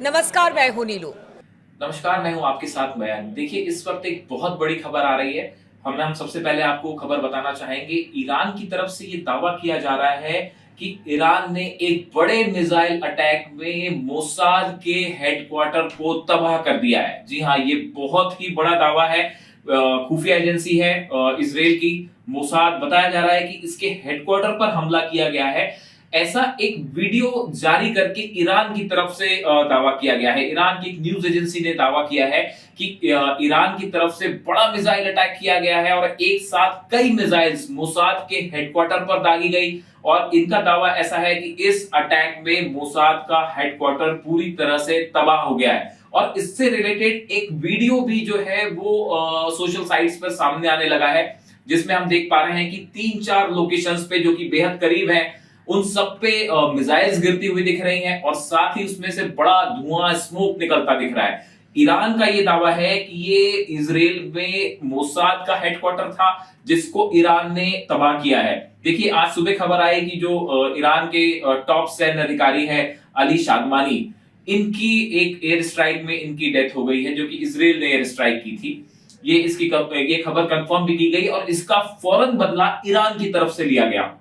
नमस्कार, मैं हूं नीलू। नमस्कार, मैं हूं आपके साथ मयंक। देखिए, इस वक्त एक बहुत बड़ी खबर आ रही है। हम सबसे पहले आपको खबर बताना चाहेंगे। ईरान की तरफ से ये दावा किया जा रहा है कि ईरान ने एक बड़े मिसाइल अटैक में मोसाद के हेडक्वार्टर को तबाह कर दिया है। जी हाँ, ये बहुत ही बड़ा दावा है। खुफिया एजेंसी है इसराइल की मोसाद। बताया जा रहा है कि इसके हेडक्वार्टर पर हमला किया गया है। ऐसा एक वीडियो जारी करके ईरान की तरफ से दावा किया गया है। ईरान की एक न्यूज एजेंसी ने दावा किया है कि ईरान की तरफ से बड़ा मिसाइल अटैक किया गया है और एक साथ कई मिसाइल्स मोसाद के हेडक्वार्टर पर दागी गई। और इनका दावा ऐसा है कि इस अटैक में मोसाद का हेडक्वार्टर पूरी तरह से तबाह हो गया है। और इससे रिलेटेड एक वीडियो भी जो है वो सोशल साइट्स पर सामने आने लगा है, जिसमें हम देख पा रहे हैं कि 3-4 लोकेशंस पे जो कि बेहद करीब हैं, उन सब पे मिसाइल्स गिरती हुई दिख रही हैं और साथ ही उसमें से बड़ा धुआं, स्मोक निकलता दिख रहा है। ईरान का ये दावा है कि ये इजराइल में मोसाद का हेडक्वार्टर था, जिसको ईरान ने तबाह किया है। देखिए, आज सुबह खबर आई कि जो ईरान के टॉप सैन्य अधिकारी है अली शादमानी, इनकी एक एयर स्ट्राइक में इनकी डेथ हो गई है, जो कि इजराइल ने एयर स्ट्राइक की थी। ये खबर कंफर्म भी की गई और इसका फौरन बदला ईरान की तरफ से लिया गया।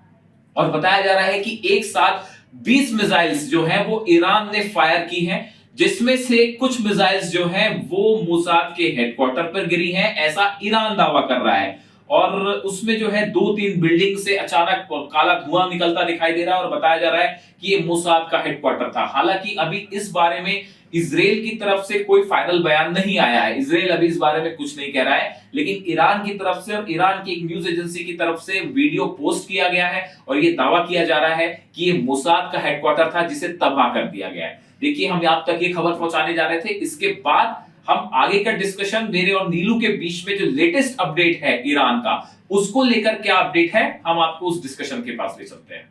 और बताया जा रहा है कि एक साथ 20 मिसाइल्स जो हैं वो ईरान ने फायर की हैं, जिसमें से कुछ मिसाइल्स जो हैं वो मोसाद के हेडक्वार्टर पर गिरी हैं, ऐसा ईरान दावा कर रहा है। और उसमें जो है 2-3 बिल्डिंग से अचानक काला धुआं निकलता दिखाई दे रहा है और बताया जा रहा है कि ये मोसाद का हेडक्वार्टर था। हालांकि अभी इस बारे में इसराइल की तरफ से कोई फाइनल बयान नहीं आया है। इसराइल अभी इस बारे में कुछ नहीं कह रहा है, लेकिन ईरान की तरफ से और ईरान की एक न्यूज एजेंसी की तरफ से वीडियो पोस्ट किया गया है और ये दावा किया जा रहा है कि ये मोसाद का हेडक्वार्टर था, जिसे तबाह कर दिया गया है। देखिए, हम आप तक ये खबर पहुंचाने जा रहे थे। इसके बाद हम आगे का डिस्कशन मेरे और नीलू के बीच में जो लेटेस्ट अपडेट है ईरान का, उसको लेकर क्या अपडेट है, हम आपको उस डिस्कशन के पास ले चलते हैं।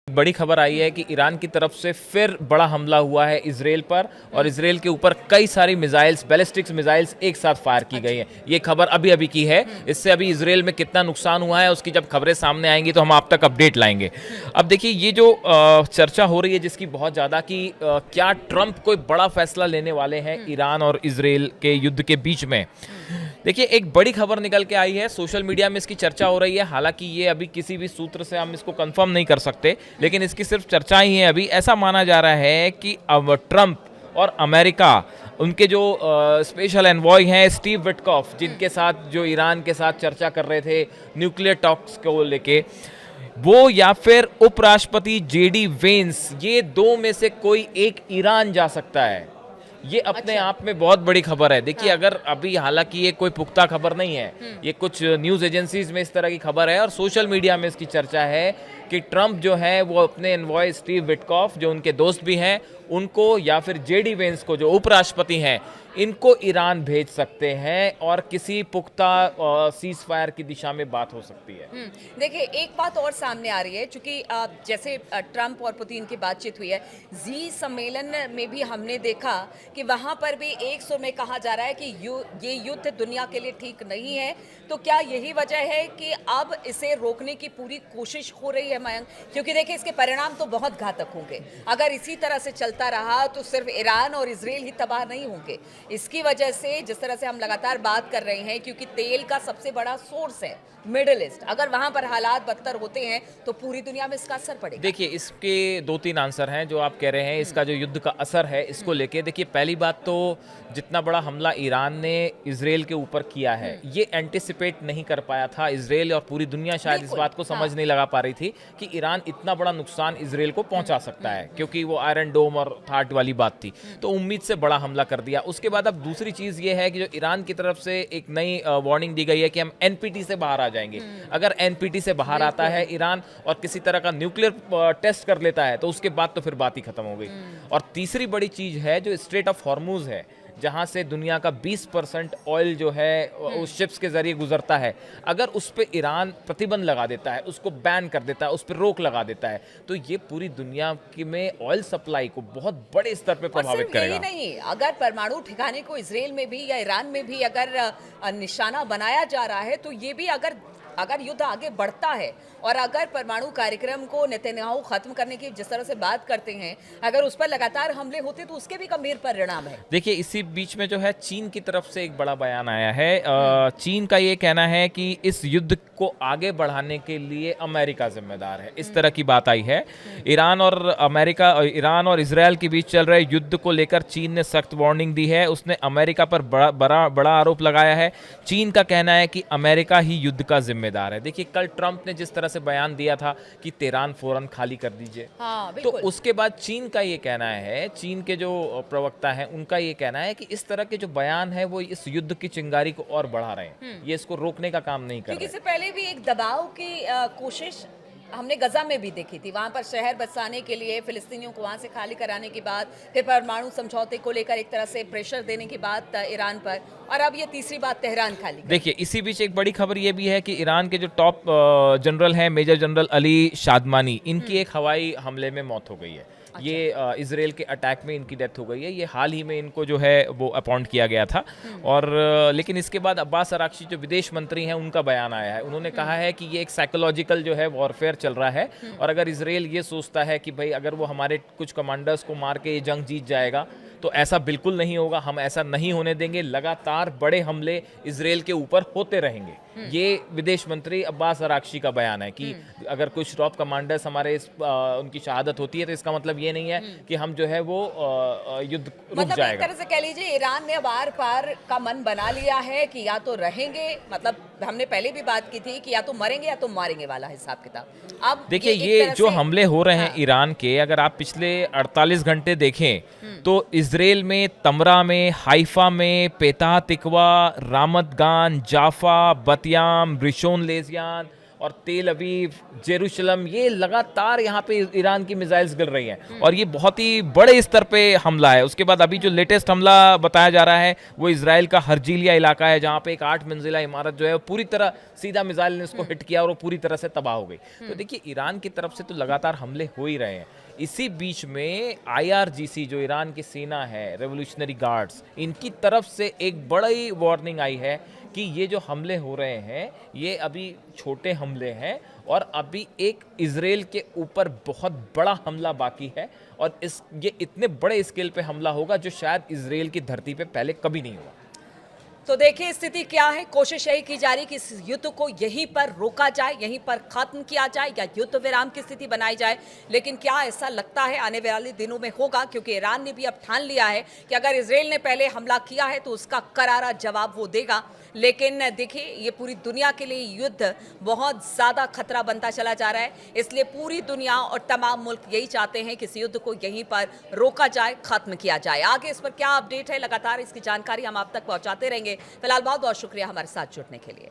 बड़ी खबर आई है कि ईरान की तरफ से फिर बड़ा हमला हुआ है इसराइल पर और इसराइल के ऊपर कई सारी मिसाइल्स, बैलिस्टिक्स मिसाइल्स एक साथ फायर की गई हैं। ये खबर अभी अभी की है। इससे अभी इसराइल में कितना नुकसान हुआ है उसकी जब खबरें सामने आएंगी तो हम आप तक अपडेट लाएंगे। अब देखिए, ये जो चर्चा हो रही है जिसकी बहुत ज़्यादा कि क्या ट्रंप कोई बड़ा फैसला लेने वाले हैं ईरान और इसराइल के युद्ध के बीच में। देखिए, एक बड़ी खबर निकल के आई है, सोशल मीडिया में इसकी चर्चा हो रही है। हालांकि ये अभी किसी भी सूत्र से हम इसको कंफर्म नहीं कर सकते, लेकिन इसकी सिर्फ चर्चा ही है। अभी ऐसा माना जा रहा है कि अब ट्रंप और अमेरिका, उनके जो स्पेशल एनवॉय हैं स्टीव विटकॉफ, जिनके साथ जो ईरान के साथ चर्चा कर रहे थे न्यूक्लियर टॉक्स को लेके, वो या फिर उपराष्ट्रपति जेडी वेंस, ये दो में से कोई एक ईरान जा सकता है। ये अपने आप में बहुत बड़ी खबर है। देखिए, अगर अभी, हालांकि ये कोई पुख्ता खबर नहीं है, ये कुछ न्यूज़ एजेंसीज में इस तरह की खबर है और सोशल मीडिया में इसकी चर्चा है कि ट्रंप जो है वो अपने एनवॉय स्टीव विटकॉफ, जो उनके दोस्त भी हैं, उनको या फिर जेडी वेंस को, जो उपराष्ट्रपति हैं, इनको ईरान भेज सकते हैं और किसी पुख्ता सीज फायर की दिशा में बात हो सकती है। देखिए, एक बात और सामने आ रही है, चूंकि जैसे ट्रंप और पुतिन की बातचीत हुई है, जी सम्मेलन में भी हमने देखा कि वहां पर भी एक सुर में कहा जा रहा है कि ये युद्ध दुनिया के लिए ठीक नहीं है। तो क्या यही वजह है कि अब इसे रोकने की पूरी कोशिश हो रही है, मयंक? क्योंकि देखिए, इसके परिणाम तो बहुत घातक होंगे। अगर इसी तरह से चलता रहा तो सिर्फ ईरान और इसराइल ही तबाह नहीं होंगे। इसकी वजह से, जिस तरह से हम लगातार बात कर रहे हैं, क्योंकि तेल का सबसे बड़ा सोर्स है मिडिल ईस्ट, अगर वहां पर हालात बदतर होते हैं तो पूरी दुनिया में इसका असर पड़ेगा। देखिए, इसके 2-3 आंसर हैं जो आप कह रहे हैं। इसका जो युद्ध का असर है इसको लेके, देखिए, पहली बात तो जितना बड़ा हमला ईरान ने इसराइल के ऊपर किया है, ये एंटिसिपेट नहीं कर पाया था इसराइल, और पूरी दुनिया शायद इस बात को समझ नहीं लगा पा रही थी कि ईरान इतना बड़ा नुकसान इसराइल को पहुंचा सकता है, क्योंकि वो आयरन डोम और थाट वाली बात थी। तो उम्मीद से बड़ा हमला कर दिया। उसके बाद अब दूसरी चीज़ ये है कि जो ईरान की तरफ से एक नई वार्निंग दी गई है कि हम एनपीटी से बाहर आ जाएंगे। अगर एनपीटी से बाहर आता है ईरान और किसी तरह का न्यूक्लियर टेस्ट कर लेता है तो उसके बाद तो फिर बात ही खत्म हो गई। और तीसरी बड़ी चीज है जो स्ट्रेट ऑफ हॉर्मुज है, जहां से दुनिया का 20% ऑयल जो है उस शिप्स के जरिए गुजरता है। अगर उस पर ईरान प्रतिबंध लगा देता है, उसको बैन कर देता है, उस पर रोक लगा देता है, तो ये पूरी दुनिया की में ऑयल सप्लाई को बहुत बड़े स्तर पे प्रभावित करेगा। यही नहीं, अगर परमाणु ठिकाने को इसराइल में भी या ईरान में भी अगर निशाना बनाया जा रहा है, तो ये भी अगर अगर युद्ध आगे बढ़ता है और अगर परमाणु कार्यक्रम को नेतन्याहू खत्म करने की जिस तरह से बात करते हैं, अगर उस पर लगातार हमले होते तो उसके भी गंभीर परिणाम है। देखिए, इसी बीच में जो है चीन की तरफ से एक बड़ा बयान आया है। चीन का ये कहना है कि इस युद्ध को आगे बढ़ाने के लिए अमेरिका जिम्मेदार है, इस तरह की बात आई है। ईरान और इजरायल के बीच चल रहे युद्ध को लेकर चीन ने सख्त वार्निंग दी है। उसने अमेरिका पर बड़ा आरोप लगाया है। चीन का कहना है कि अमेरिका ही युद्ध का जिम्मेदार है। देखिए, कल ट्रंप ने जिस तरह से बयान दिया था कि तेहरान फौरन खाली कर दीजिए, तो उसके बाद चीन का ये कहना है, चीन के जो प्रवक्ता हैं उनका ये कहना है कि इस तरह के जो बयान है वो इस युद्ध की चिंगारी को और बढ़ा रहे हैं, ये इसको रोकने का काम नहीं कर रहे। क्योंकि इससे पहले भी एक दबाव की कोशिश हमने गजा में भी देखी थी, वहां पर शहर बसाने के लिए फिलिस्तीनियों को वहां से खाली कराने के बाद फिर परमाणु समझौते को लेकर एक तरह से प्रेशर देने की बात ईरान पर, और अब ये तीसरी बात तेहरान खाली। देखिए, इसी बीच एक बड़ी खबर ये भी है कि ईरान के जो टॉप जनरल हैं, मेजर जनरल अली शादमानी, इनकी एक हवाई हमले में मौत हो गई है। ये इजराइल के अटैक में इनकी डेथ हो गई है। ये हाल ही में इनको जो है वो अपॉइंट किया गया था। और लेकिन इसके बाद अब्बास अराक्ची जो विदेश मंत्री हैं उनका बयान आया है। उन्होंने कहा है कि ये एक साइकोलॉजिकल जो है वॉरफेयर चल रहा है, और अगर इजराइल ये सोचता है कि भाई अगर वो हमारे कुछ कमांडर्स को मार के ये जंग जीत जाएगा, तो ऐसा बिल्कुल नहीं होगा। हम ऐसा नहीं होने देंगे। लगातार बड़े हमले इजराइल के ऊपर होते रहेंगे। ये विदेश मंत्री अब्बास अराक्ची का बयान है कि अगर कुछ टॉप कमांडर्स हमारे उनकी शहादत होती है तो इसका मतलब ये नहीं है कि हम जो है वो युद्ध रुक मतलब जाएगा। एक तरह से कह लीजिए ईरान ने अब आर पार का मन बना लिया है कि या तो रहेंगे, मतलब हमने पहले भी बात की थी कि या तो मरेंगे या तो मारेंगे वाला हिसाब किताब। अब देखिए, ये जो हमले हो रहे हैं ईरान के, अगर आप पिछले 48 घंटे देखें तो इजराइल में तमरा में, हाइफा में, पेताह तिकवा, रामत गान, जाफा, बतियाम, रिशोन लेजियान और तेल अवीव, जेरूशलम, ये लगातार यहाँ पे ईरान की मिसाइल्स गिर रही हैं, और ये बहुत ही बड़े स्तर पे हमला है। उसके बाद अभी जो लेटेस्ट हमला बताया जा रहा है वो इजराइल का हर्जिलिया इलाका है, जहाँ पे एक 8 मंजिला इमारत जो है पूरी तरह सीधा मिसाइल ने उसको हिट किया और वो पूरी तरह से तबाह हो गई। तो देखिए, ईरान की तरफ से तो लगातार हमले हो ही रहे हैं। इसी बीच में IRGC जो ईरान की सेना है, रेवोल्यूशनरी गार्ड्स, इनकी तरफ से एक बड़ी वार्निंग आई है कि ये जो हमले हो रहे हैं ये अभी छोटे हमले हैं, और अभी एक इजराइल के ऊपर बहुत बड़ा हमला बाकी है, और ये इतने बड़े स्केल पे हमला होगा जो शायद इजराइल की धरती पे पहले कभी नहीं हुआ। तो देखिए स्थिति क्या है। कोशिश यही की जा रही कि इस युद्ध को यहीं पर रोका जाए, यहीं पर खत्म किया जाए, या युद्ध विराम की स्थिति बनाई जाए। लेकिन क्या ऐसा लगता है आने वाले दिनों में होगा? क्योंकि ईरान ने भी अब ठान लिया है कि अगर इजराइल ने पहले हमला किया है तो उसका करारा जवाब वो देगा। लेकिन देखिए, ये पूरी दुनिया के लिए युद्ध बहुत ज़्यादा खतरा बनता चला जा रहा है। इसलिए पूरी दुनिया और तमाम मुल्क यही चाहते हैं कि इस युद्ध को यहीं पर रोका जाए, खत्म किया जाए। आगे इस पर क्या अपडेट है, लगातार इसकी जानकारी हम आप तक पहुंचाते रहेंगे। फिलहाल बहुत बहुत शुक्रिया हमारे साथ जुड़ने के लिए।